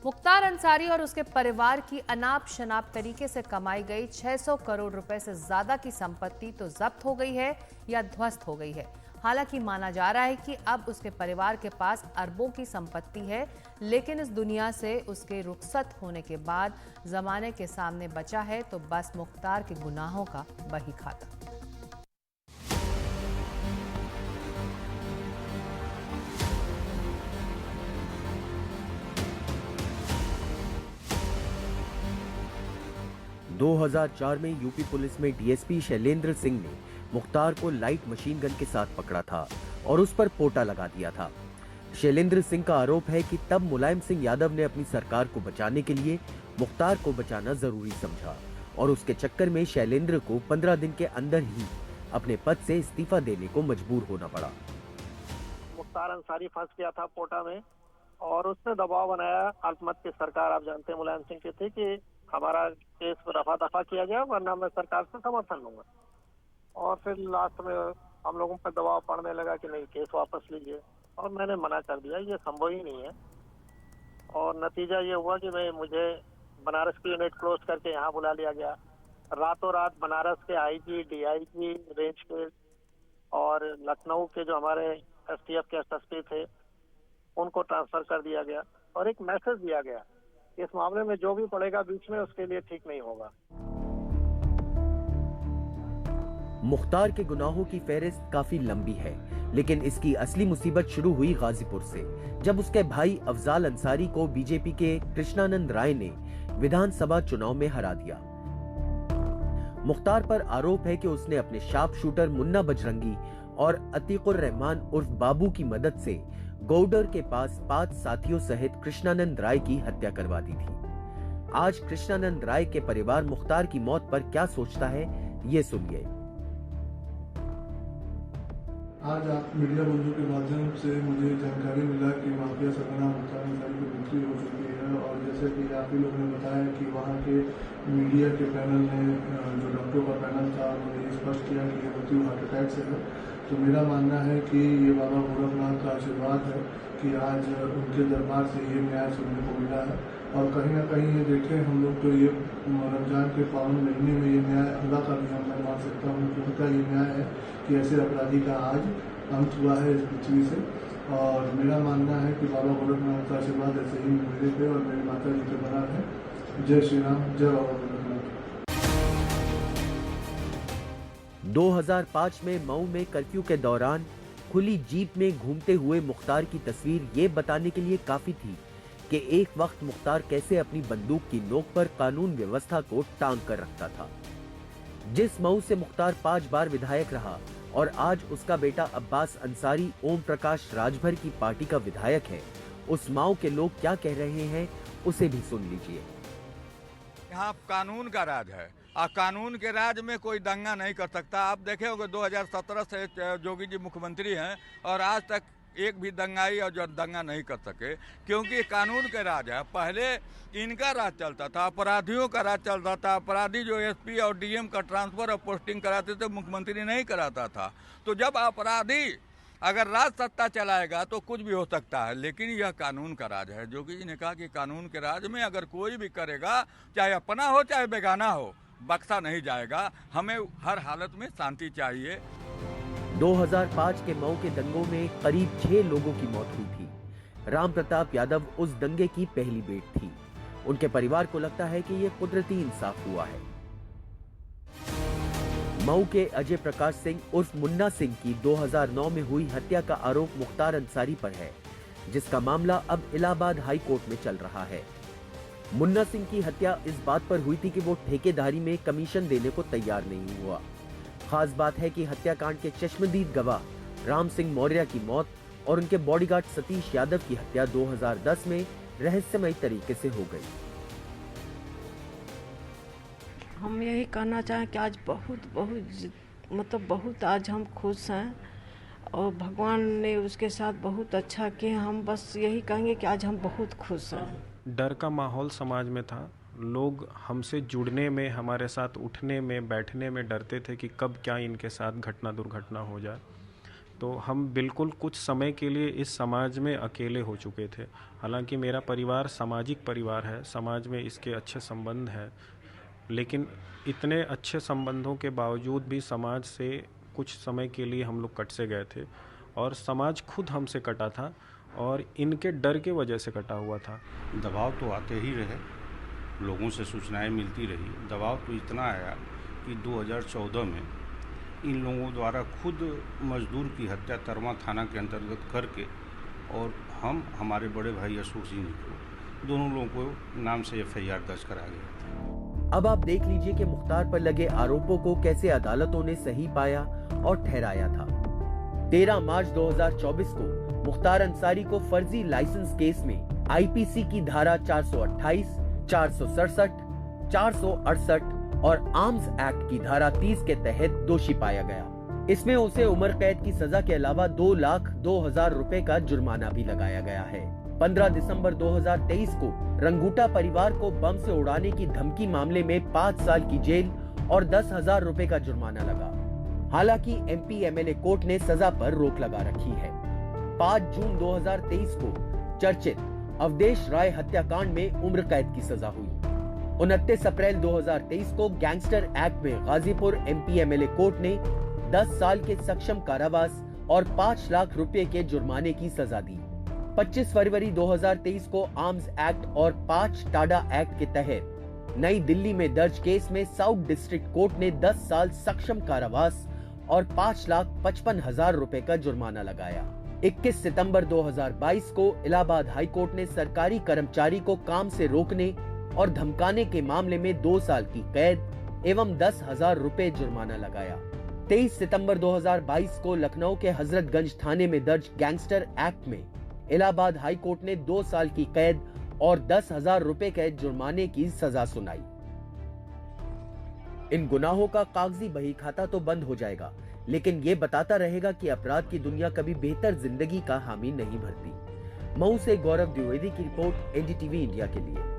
मुख्तार अंसारी और उसके परिवार की अनाप शनाप तरीके से कमाई गई 600 करोड़ रुपए से ज्यादा की संपत्ति तो जब्त हो गई है या ध्वस्त हो गई है। हालांकि माना जा रहा है कि अब उसके परिवार के पास अरबों की संपत्ति है, लेकिन इस दुनिया से उसके रुखसत होने के बाद जमाने के सामने बचा है तो बस मुख्तार के गुनाहों का बही खाता। 2004 में यूपी पुलिस में डीएसपी शैलेंद्र सिंह ने मुख्तार को लाइट मशीन गन के साथ पकड़ा था और उस पर पोटा लगा दिया था। शैलेंद्र सिंह का आरोप है कि तब मुलायम सिंह यादव ने अपनी सरकार को बचाने के लिए मुख्तार को बचाना जरूरी समझा और उसके चक्कर में शैलेंद्र को 15 दिन के अंदर ही अपने पद से इस्तीफा देने को मजबूर होना पड़ा। मुख्तार अंसारी फंस गया था पोटा में और उसने दबाव बनाया। अल्पमत की सरकार, आप जानते हैं, मुलायम सिंह की थी कि हमारा केस रफा दफा किया जाए वरना मैं सरकार से समर्थन लूंगा। और फिर लास्ट में हम लोगों पर दबाव पड़ने लगा कि नहीं, केस वापस लीजिए, और मैंने मना कर दिया, ये संभव ही नहीं है। और नतीजा ये हुआ कि मुझे बनारस की यूनिट क्लोज करके यहाँ बुला लिया गया। रातों रात बनारस के आईजी, डीआईजी रेंज के और लखनऊ के जो हमारे एसटीएफ के एसएसपी थे उनको ट्रांसफर कर दिया गया और एक मैसेज दिया गया कि इस मामले में जो भी पड़ेगा बीच में उसके लिए ठीक नहीं होगा। मुख्तार के गुनाहों की फहरिस्त काफी लंबी है, लेकिन इसकी असली मुसीबत शुरू हुई गाजीपुर से, जब उसके भाई अफजाल अंसारी को बीजेपी के कृष्णानंद राय ने विधानसभा चुनाव में हरा दिया। मुख्तार पर आरोप है कि उसने अपने शार्प शूटर मुन्ना बजरंगी और अतीकुर रहमान उर्फ बाबू की मदद से गौडर के पास 5 साथियों सहित कृष्णानंद राय की हत्या करवा दी थी। आज कृष्णानंद राय के परिवार मुख्तार की मौत पर क्या सोचता है, ये सुनिए। आज आप मीडिया बंधु के माध्यम से मुझे जानकारी मिला कि माफिया सरगना मुख्तार अंसारी की मृत्यु हो चुकी है, और जैसे कि आप ही लोगों ने बताया कि वहाँ के मीडिया के पैनल ने, जो डॉक्टरों का पैनल था, उन्होंने ये स्पष्ट किया कि ये मृत्यु हार्ट अटैक से है। तो मेरा मानना है कि ये बाबा गोरखनाथ का आशीर्वाद है कि आज उनके दरबार से ये न्याय सुनने को मिला है। और कहीं ना कहीं ये देखें हम लोग, तो ये रमजान के पावन महीने में ये न्याय अल्लाह का भी मैं मान सकता हूँ कि उनका ये न्याय है कि ऐसे अपराधी का आज अंत हुआ है इस पृथ्वी से। और मेरा मानना है कि बाबा गोरखनाथ का आशीर्वाद ऐसे ही मेरे पे और मेरी माता जी पे बना है। जय श्री राम, जय बाबा गोरखनाथ। 2005 में मऊ में कर्फ्यू के दौरान खुली जीप में घूमते हुए मुख्तार की तस्वीर ये बताने के लिए काफी थी कि एक वक्त मुख्तार कैसे अपनी बंदूक की नोक पर कानून व्यवस्था को टांग कर रखता था। जिस मऊ से मुख्तार 5 बार विधायक रहा और आज उसका बेटा अब्बास अंसारी ओम प्रकाश राजभर की पार्टी का विधायक है, उस मऊ के लोग क्या कह रहे हैं उसे भी सुन लीजिए। यहाँ कानून का राज है और कानून के राज में कोई दंगा नहीं कर सकता। आप देखे होंगे 2017 से जोगी जी मुख्यमंत्री हैं और आज तक एक भी दंगाई और जो दंगा नहीं कर सके, क्योंकि कानून के राज है। पहले इनका राज चलता था, अपराधियों का राज चलता था। अपराधी जो एसपी और डीएम का ट्रांसफर और पोस्टिंग कराते थे, मुख्यमंत्री नहीं कराता था। तो जब अपराधी अगर राज सत्ता चलाएगा तो कुछ भी हो सकता है, लेकिन यह कानून का राज है। जोगी जी ने कहा कि कानून के राज में अगर कोई भी करेगा, चाहे अपना हो चाहे बेगाना हो, बख्शा नहीं जाएगा। हमें हर हालत में शांति चाहिए। 2005 के मऊ के दंगों में करीब 6 लोगों की मौत हुई थी। राम प्रताप यादव उस दंगे की पहली बेट थी। उनके परिवार को लगता है कि यह कुदरती इंसाफ हुआ है। मऊ के अजय प्रकाश सिंह उर्फ मुन्ना सिंह की 2009 में हुई हत्या का आरोप मुख्तार अंसारी पर है, जिसका मामला अब इलाहाबाद हाई कोर्ट में चल रहा है। मुन्ना सिंह की हत्या इस बात पर हुई थी कि वो ठेकेदारी में कमीशन देने को तैयार नहीं हुआ। खास बात है कि हत्याकांड के चश्मदीद गवाह राम सिंह मौर्य की मौत और उनके बॉडीगार्ड सतीश यादव की हत्या 2010 में रहस्यमय तरीके से हो गई। हम यही कहना चाहें कि आज बहुत आज हम खुश हैं और भगवान ने उसके साथ बहुत अच्छा किया। हम बस यही कहेंगे कि आज हम बहुत खुश हैं। डर का माहौल समाज में था। लोग हमसे जुड़ने में, हमारे साथ उठने में, बैठने में डरते थे कि कब क्या इनके साथ घटना दुर्घटना हो जाए। तो हम बिल्कुल कुछ समय के लिए इस समाज में अकेले हो चुके थे। हालांकि मेरा परिवार सामाजिक परिवार है, समाज में इसके अच्छे संबंध हैं, लेकिन इतने अच्छे संबंधों के बावजूद भी समाज से कुछ समय के लिए हम लोग कट से गए थे और समाज खुद हमसे कटा था और इनके डर के वजह से कटा हुआ था। दबाव तो आते ही रहे, लोगों से सूचनाएं मिलती रही। दबाव तो इतना आया कि 2014 में इन लोगों द्वारा खुद मजदूर की हत्या तरमा थाना के अंतर्गत करके और हमारे बड़े भाई अशोक सिंह जी को, दोनों लोगों को नाम से FIR दर्ज करा गया। अब आप देख लीजिए कि मुख्तार पर लगे आरोपों को कैसे अदालतों ने सही पाया और ठहराया था। 13 मार्च 2024 को मुख्तार अंसारी को फर्जी लाइसेंस केस में IPC की धारा 428, 467, 468 और आर्म्स एक्ट की धारा 30 के तहत दोषी पाया गया। इसमें उसे उम्र कैद की सजा के अलावा 2,02,000 रुपए का जुर्माना भी लगाया गया है। 15 दिसंबर 2023 को रंगूटा परिवार को बम से उड़ाने की धमकी मामले में 5 साल की जेल और 10,000 रुपए का जुर्माना लगा। हालांकि MP MLA कोर्ट ने सजा पर रोक लगा रखी है। 5 जून 2023 को चर्चित अवधेश राय हत्याकांड में उम्र कैद की सजा हुई। 29 अप्रैल 2023 को गैंगस्टर एक्ट में गाजीपुर MP MLA कोर्ट ने 10 साल के सक्षम कारावास और 5 लाख रुपए के जुर्माने की सजा दी। 25 फरवरी 2023 को आर्म्स एक्ट और 5 टाडा एक्ट के तहत नई दिल्ली में दर्ज केस में साउथ डिस्ट्रिक्ट कोर्ट ने 10 साल सक्षम कारावास और 5,55,000 रुपए का जुर्माना लगाया। 21 सितंबर 2022 को इलाहाबाद हाई कोर्ट ने सरकारी कर्मचारी को काम से रोकने और धमकाने के मामले में 2 साल की कैद एवं 10,000 रुपए जुर्माना लगाया। 23 सितंबर 2022 को लखनऊ के हजरतगंज थाने में दर्ज गैंगस्टर एक्ट में इलाहाबाद हाई कोर्ट ने 2 साल की कैद और 10,000 रुपए के जुर्माने की सजा सुनाई। इन गुनाहों का कागजी बही खाता तो बंद हो जाएगा, लेकिन ये बताता रहेगा कि अपराध की दुनिया कभी बेहतर जिंदगी का हामी नहीं भरती। मऊ से गौरव द्विवेदी की रिपोर्ट NDTV इंडिया के लिए।